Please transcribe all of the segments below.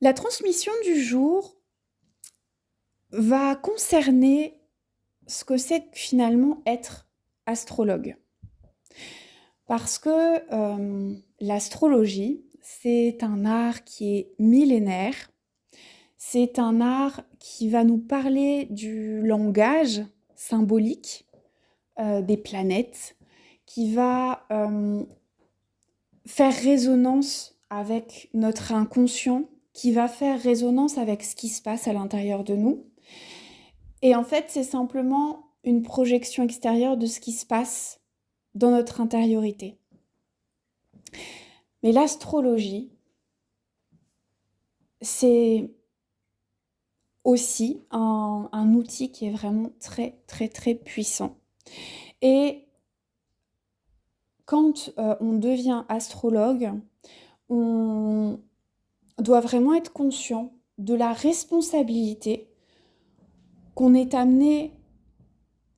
La transmission du jour va concerner ce que c'est finalement être astrologue. Parce que l'astrologie, c'est un art qui est millénaire, c'est un art qui va nous parler du langage symbolique des planètes, qui va faire résonance avec notre inconscient, qui va faire résonance avec ce qui se passe à l'intérieur de nous. Et en fait, c'est simplement une projection extérieure de ce qui se passe dans notre intériorité. Mais l'astrologie, c'est aussi un outil qui est vraiment très, très, très puissant. Et quand on devient astrologue, on doit vraiment être conscient de la responsabilité qu'on est amené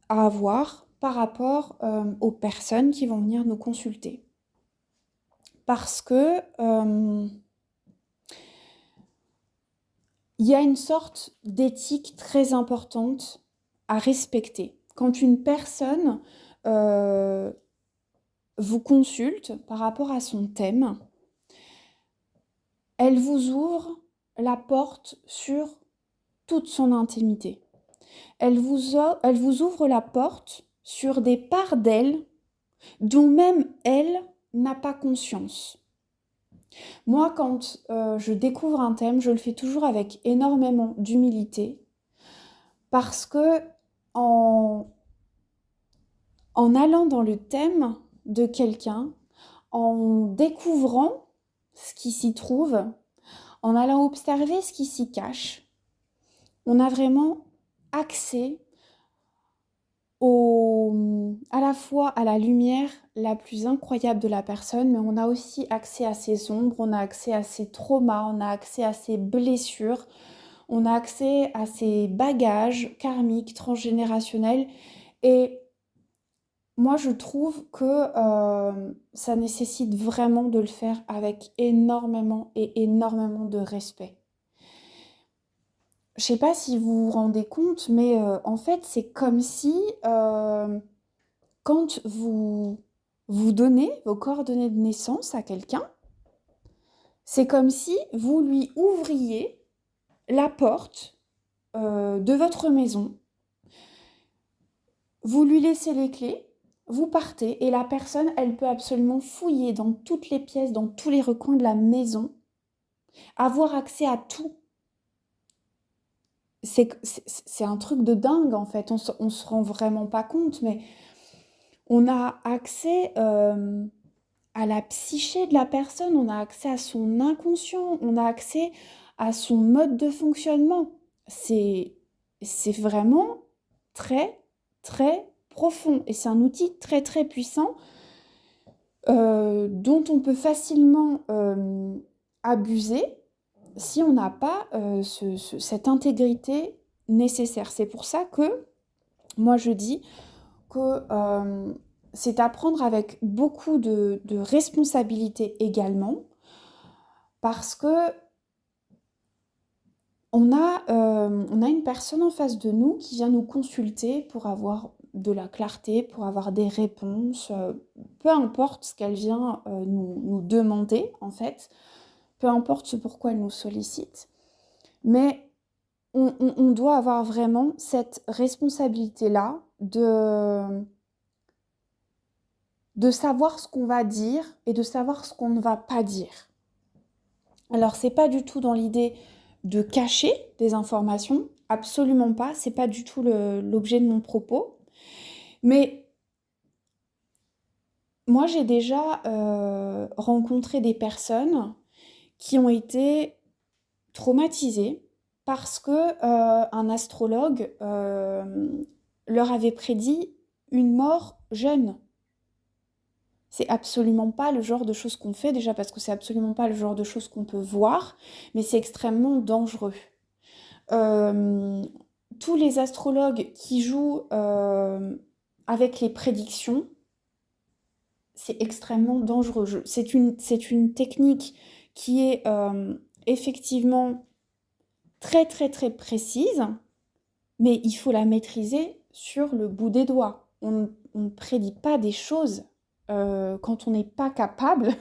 à avoir par rapport aux personnes qui vont venir nous consulter. Parce que il y a une sorte d'éthique très importante à respecter. Quand une personne vous consulte par rapport à son thème, elle vous ouvre la porte sur toute son intimité. Elle vous ouvre la porte sur des parts d'elle dont même elle n'a pas conscience. Moi, quand je découvre un thème, je le fais toujours avec énormément d'humilité parce que en, en allant dans le thème de quelqu'un, en découvrant ce qui s'y trouve, en allant observer ce qui s'y cache, on a vraiment accès à la fois à la lumière la plus incroyable de la personne, mais on a aussi accès à ses ombres, on a accès à ses traumas, on a accès à ses blessures, on a accès à ses bagages karmiques, transgénérationnels. Et moi, je trouve que ça nécessite vraiment de le faire avec énormément et énormément de respect. Je sais pas si vous vous rendez compte, mais en fait, c'est comme si quand vous donnez vos coordonnées de naissance à quelqu'un, c'est comme si vous lui ouvriez la porte de votre maison, vous lui laissez les clés, vous partez et la personne, elle peut absolument fouiller dans toutes les pièces, dans tous les recoins de la maison, avoir accès à tout. C'est un truc de dingue en fait, on se rend vraiment pas compte, mais on a accès à la psyché de la personne, on a accès à son inconscient, on a accès à son mode de fonctionnement. C'est, c'est vraiment très, très profond et c'est un outil très, très puissant dont on peut facilement abuser si on n'a pas cette intégrité nécessaire. C'est pour ça que moi je dis que c'est à prendre avec beaucoup de responsabilité également, parce que on a une personne en face de nous qui vient nous consulter pour avoir de la clarté, pour avoir des réponses, peu importe ce qu'elle vient nous demander en fait, peu importe ce pourquoi elle nous sollicite, mais on doit avoir vraiment cette responsabilité-là de savoir ce qu'on va dire et de savoir ce qu'on ne va pas dire. Alors, c'est pas du tout dans l'idée de cacher des informations, absolument pas, c'est pas du tout l'objet de mon propos. Mais moi, j'ai déjà rencontré des personnes qui ont été traumatisées parce que un astrologue leur avait prédit une mort jeune. C'est absolument pas le genre de choses qu'on fait, déjà parce que c'est absolument pas le genre de choses qu'on peut voir, mais c'est extrêmement dangereux. Euh, Tous les astrologues qui jouent avec les prédictions, c'est extrêmement dangereux. C'est une technique qui est effectivement très très très précise, mais il faut la maîtriser sur le bout des doigts. On ne prédit pas des choses quand on n'est pas capable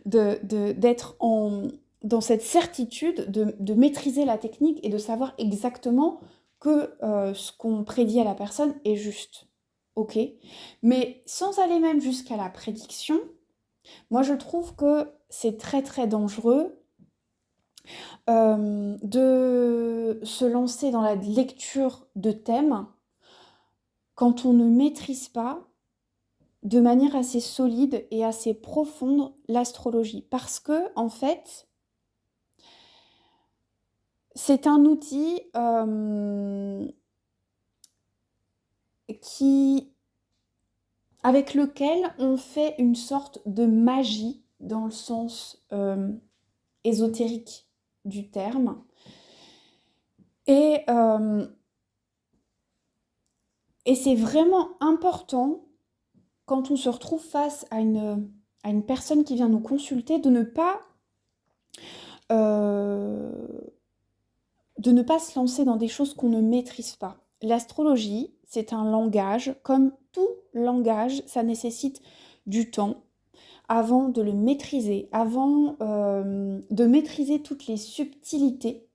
d'être dans cette certitude de maîtriser la technique et de savoir exactement que ce qu'on prédit à la personne est juste. Ok, mais sans aller même jusqu'à la prédiction, moi je trouve que c'est très très dangereux de se lancer dans la lecture de thèmes quand on ne maîtrise pas de manière assez solide et assez profonde l'astrologie. Parce que, en fait, c'est un outil avec lequel on fait une sorte de magie dans le sens ésotérique du terme. Et c'est vraiment important quand on se retrouve face à une personne qui vient nous consulter de ne pas se lancer dans des choses qu'on ne maîtrise pas. L'astrologie, c'est un langage, comme tout langage, ça nécessite du temps avant de le maîtriser, avant de maîtriser toutes les subtilités.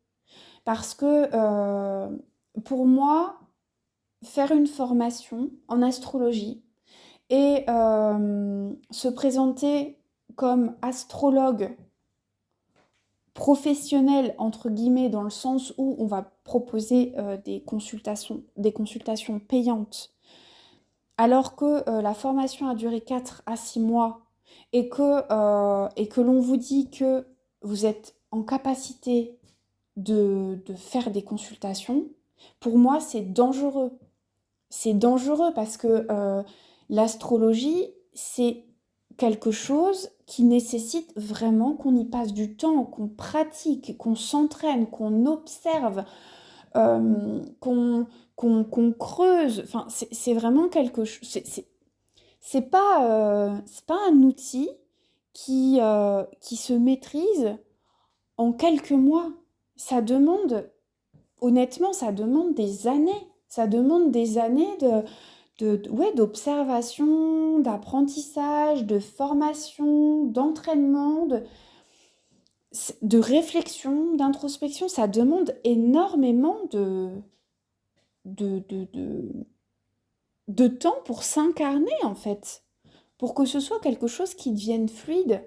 Parce que pour moi, faire une formation en astrologie et se présenter comme astrologue professionnel, entre guillemets, dans le sens où on va proposer des consultations payantes, alors que la formation a duré 4 à 6 mois et que l'on vous dit que vous êtes en capacité de faire des consultations, pour moi, c'est dangereux. C'est dangereux parce que l'astrologie, c'est quelque chose qui nécessite vraiment qu'on y passe du temps, qu'on pratique, qu'on s'entraîne, qu'on observe, qu'on creuse. Enfin, c'est vraiment quelque chose. C'est pas un outil qui se maîtrise en quelques mois. Ça demande, honnêtement, ça demande des années. Ça demande des années d'observation, d'apprentissage, de formation, d'entraînement, de réflexion, d'introspection. Ça demande énormément de, de, de, de temps pour s'incarner, en fait, pour que ce soit quelque chose qui devienne fluide.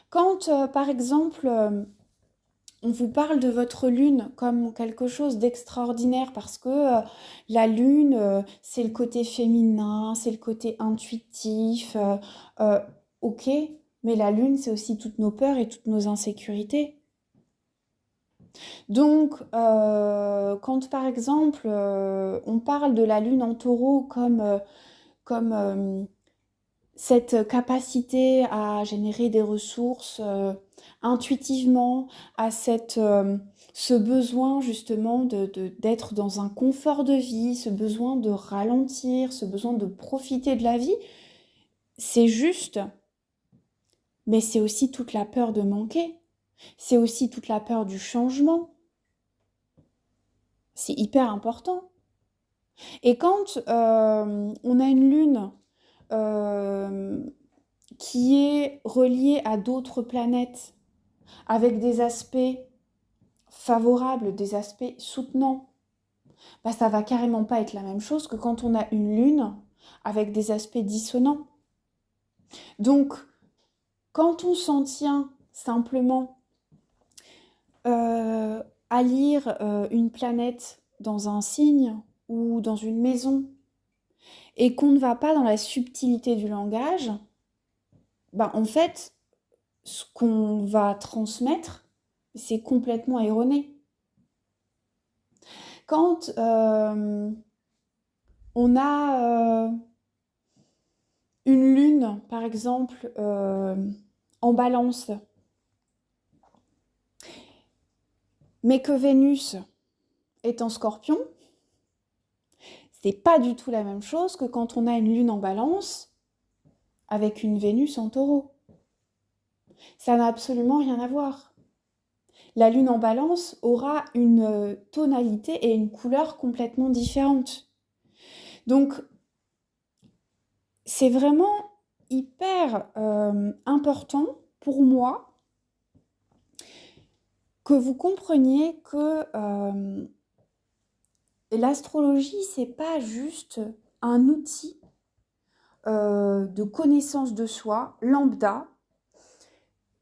Quand, par exemple, on vous parle de votre lune comme quelque chose d'extraordinaire parce que la lune, c'est le côté féminin, c'est le côté intuitif. Ok, mais la lune, c'est aussi toutes nos peurs et toutes nos insécurités. Donc, quand par exemple, on parle de la lune en taureau comme cette capacité à générer des ressources intuitivement, à ce besoin justement d'être dans un confort de vie, ce besoin de ralentir, ce besoin de profiter de la vie, c'est juste, mais c'est aussi toute la peur de manquer, c'est aussi toute la peur du changement. C'est hyper important. Et quand on a une lune qui est reliée à d'autres planètes, avec des aspects favorables, des aspects soutenants, bah ça va carrément pas être la même chose que quand on a une lune avec des aspects dissonants. Donc, quand on s'en tient simplement à lire une planète dans un signe ou dans une maison et qu'on ne va pas dans la subtilité du langage, bah en fait, ce qu'on va transmettre, c'est complètement erroné. Quand on a une lune, par exemple, en balance, mais que Vénus est en scorpion, c'est pas du tout la même chose que quand on a une lune en balance avec une Vénus en taureau. Ça n'a absolument rien à voir. la lune en balance aura une tonalité et une couleur complètement différentes. Donc, c'est vraiment hyper important pour moi que vous compreniez que l'astrologie, c'est pas juste un outil de connaissance de soi, lambda.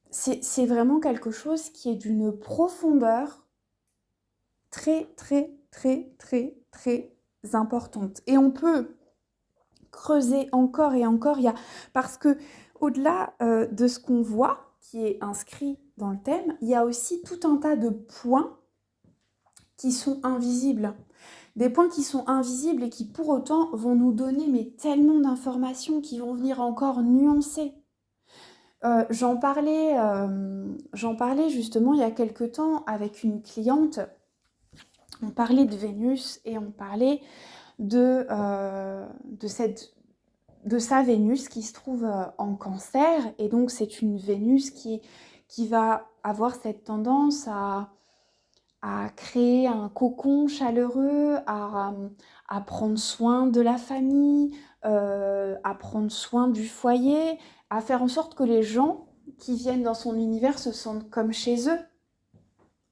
C'est vraiment quelque chose qui est d'une profondeur très, très, très, très, très importante. Et on peut creuser encore et encore, parce que au-delà de ce qu'on voit, qui est inscrit dans le thème, il y a aussi tout un tas de points qui sont invisibles. Des points qui sont invisibles et qui pour autant vont nous donner tellement d'informations qui vont venir encore nuancer. J'en parlais justement il y a quelque temps avec une cliente. On parlait de Vénus et on parlait de sa Vénus qui se trouve en Cancer. Et donc c'est une Vénus qui va avoir cette tendance à créer un cocon chaleureux, à prendre soin de la famille, à prendre soin du foyer, à faire en sorte que les gens qui viennent dans son univers se sentent comme chez eux.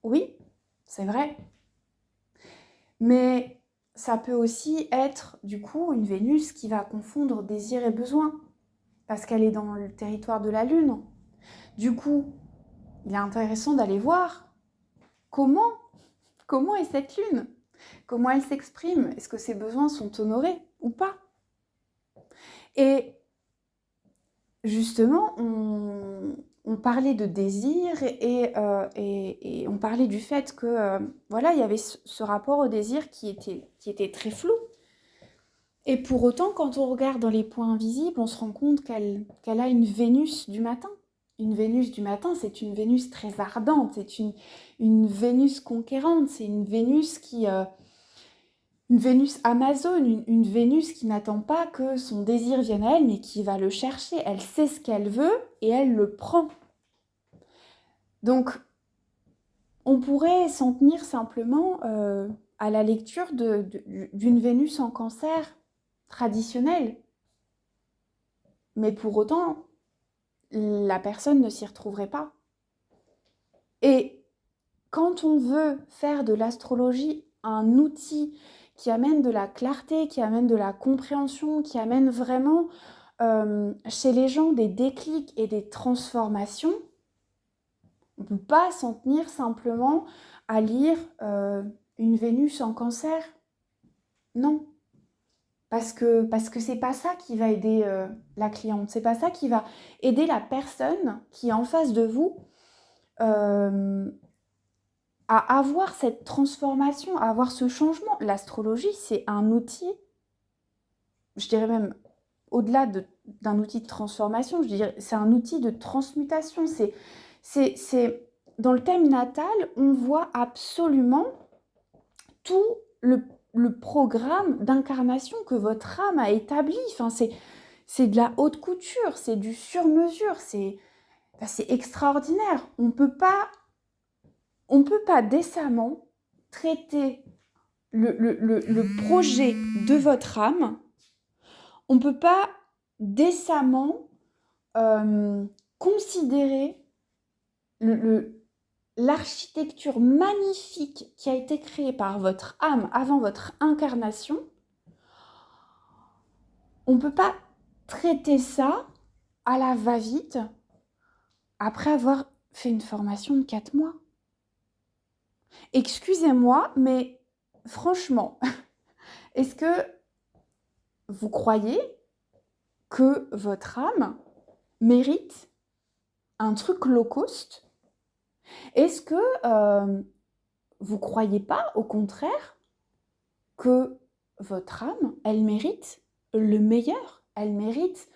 Oui, c'est vrai. Mais ça peut aussi être, du coup, une Vénus qui va confondre désir et besoin, parce qu'elle est dans le territoire de la Lune. Du coup, il est intéressant d'aller voir comment est cette Lune, comment elle s'exprime, est-ce que ses besoins sont honorés ou pas. Et justement, on parlait de désir et on parlait du fait que voilà, il y avait ce rapport au désir qui était très flou. Et pour autant, quand on regarde dans les points invisibles, on se rend compte qu'elle a une Vénus du matin. Une Vénus du matin, c'est une Vénus très ardente, c'est une Vénus conquérante, c'est une Vénus une Vénus Amazone, une Vénus qui n'attend pas que son désir vienne à elle, mais qui va le chercher. Elle sait ce qu'elle veut et elle le prend. Donc, on pourrait s'en tenir simplement à la lecture d'une Vénus en Cancer traditionnelle. Mais pour autant, la personne ne s'y retrouverait pas. Et quand on veut faire de l'astrologie un outil qui amène de la clarté, qui amène de la compréhension, qui amène vraiment chez les gens des déclics et des transformations, on ne peut pas s'en tenir simplement à lire une Vénus en Cancer. Non. Parce que c'est pas ça qui va aider la cliente, c'est pas ça qui va aider la personne qui est en face de vous à avoir cette transformation, à avoir ce changement. L'astrologie, c'est un outil, je dirais même au-delà d'un outil de transformation, je dirais c'est un outil de transmutation. C'est dans le thème natal, on voit absolument tout le programme d'incarnation que votre âme a établi. Enfin, c'est de la haute couture, c'est du sur-mesure, c'est extraordinaire. On peut pas décemment traiter le projet de votre âme. On ne peut pas décemment considérer l'architecture magnifique qui a été créée par votre âme avant votre incarnation. On ne peut pas traiter ça à la va-vite après avoir fait une formation de 4 mois. Excusez-moi, mais franchement, est-ce que vous croyez que votre âme mérite un truc low cost? Est-ce que vous croyez pas, au contraire, que votre âme, elle mérite le meilleur? Elle mérite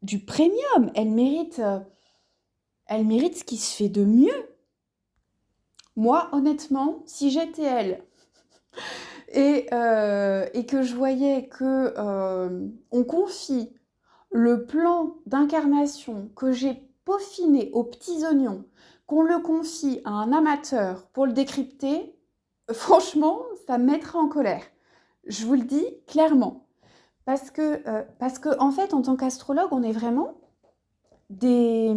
du premium, elle mérite ce qui se fait de mieux. Moi, honnêtement, si j'étais elle et que je voyais que on confie le plan d'incarnation que j'ai peaufiné aux petits oignons, qu'on le confie à un amateur pour le décrypter, franchement, ça me mettra en colère. Je vous le dis clairement. Parce que en fait, en tant qu'astrologue, on est vraiment des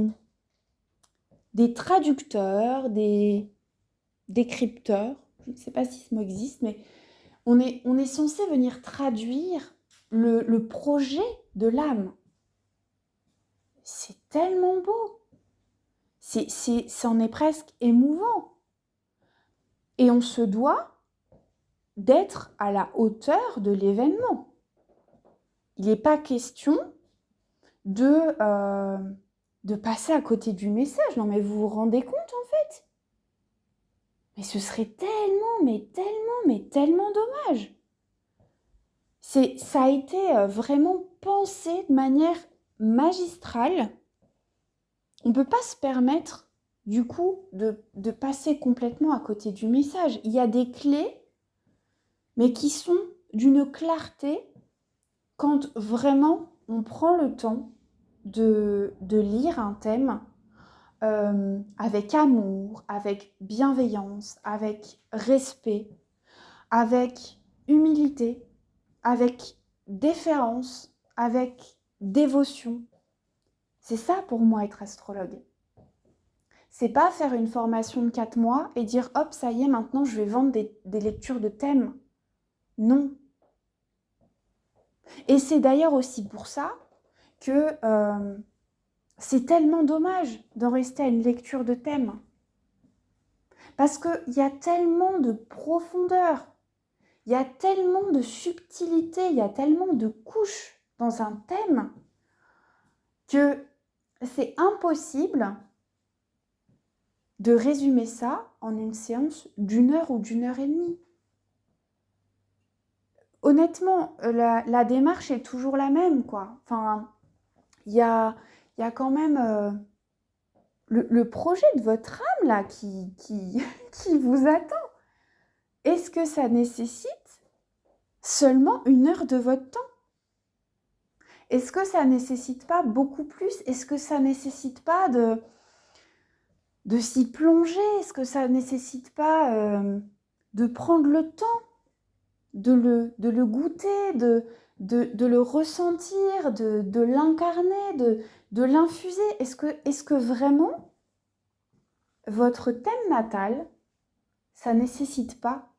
traducteurs, des décrypteurs. Je ne sais pas si ce mot existe, mais on est censé venir traduire le projet de l'âme. C'est tellement beau. C'en est presque émouvant. Et on se doit d'être à la hauteur de l'événement. Il n'est pas question de passer à côté du message. Non, mais vous vous rendez compte, en fait? Mais ce serait tellement dommage. Ça a été vraiment pensé de manière magistrale. On ne peut pas se permettre, du coup, de passer complètement à côté du message. Il y a des clés, mais qui sont d'une clarté quand vraiment on prend le temps de lire un thème avec amour, avec bienveillance, avec respect, avec humilité, avec déférence, avec dévotion. C'est ça pour moi être astrologue. C'est pas faire une formation de 4 mois et dire hop, ça y est, maintenant je vais vendre des lectures de thèmes. Non. Et c'est d'ailleurs aussi pour ça que c'est tellement dommage d'en rester à une lecture de thème. Parce qu'il y a tellement de profondeur, il y a tellement de subtilité, il y a tellement de couches dans un thème que c'est impossible de résumer ça en une séance d'1 heure ou d'1 heure et demie. Honnêtement, la démarche est toujours la même, quoi. Enfin, il y a quand même le projet de votre âme, là, qui vous attend. Est-ce que ça nécessite seulement 1 heure de votre temps? Est-ce que ça nécessite pas beaucoup plus? Est-ce que ça nécessite pas de s'y plonger? Est-ce que ça nécessite pas de prendre le temps de le goûter, de le ressentir, de l'incarner, de l'infuser? Est-ce que vraiment votre thème natal, ça nécessite pas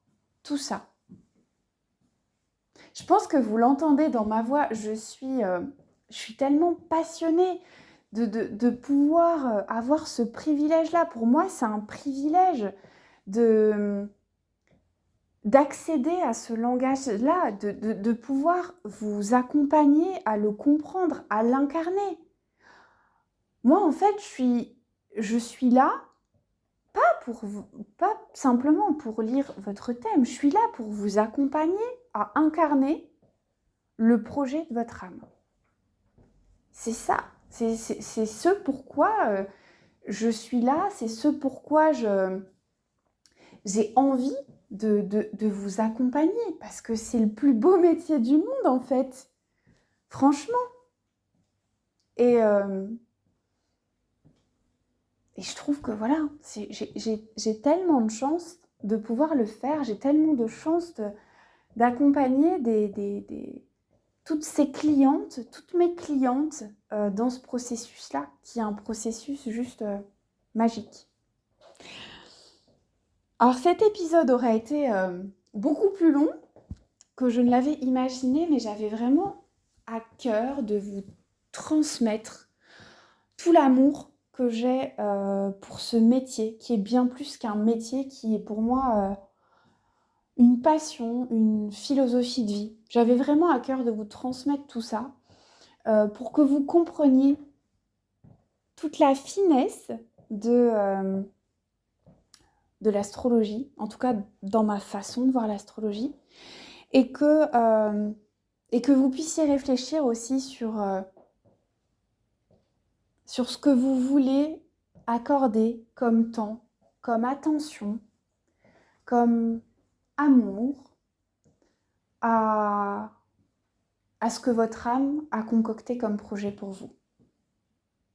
tout ça? Je pense que vous l'entendez dans ma voix, je suis tellement passionnée de pouvoir avoir ce privilège-là. Pour moi, c'est un privilège d'accéder à ce langage-là, de pouvoir vous accompagner à le comprendre, à l'incarner. Moi, en fait, je suis là, pas simplement pour lire votre thème, je suis là pour vous accompagner à incarner le projet de votre âme. C'est ça, c'est ce pourquoi je suis là, c'est ce pourquoi j'ai envie de vous accompagner, parce que c'est le plus beau métier du monde, en fait. Franchement. Et je trouve que voilà, j'ai tellement de chance de pouvoir le faire, j'ai tellement de chance d'accompagner toutes ces clientes, toutes mes clientes dans ce processus-là, qui est un processus juste magique. Alors cet épisode aurait été beaucoup plus long que je ne l'avais imaginé, mais j'avais vraiment à cœur de vous transmettre tout l'amour que j'ai pour ce métier, qui est bien plus qu'un métier, qui est pour moi une passion, une philosophie de vie. J'avais vraiment à cœur de vous transmettre tout ça pour que vous compreniez toute la finesse de l'astrologie, en tout cas dans ma façon de voir l'astrologie, et que vous puissiez réfléchir aussi sur ce que vous voulez accorder comme temps, comme attention, comme amour à ce que votre âme a concocté comme projet pour vous.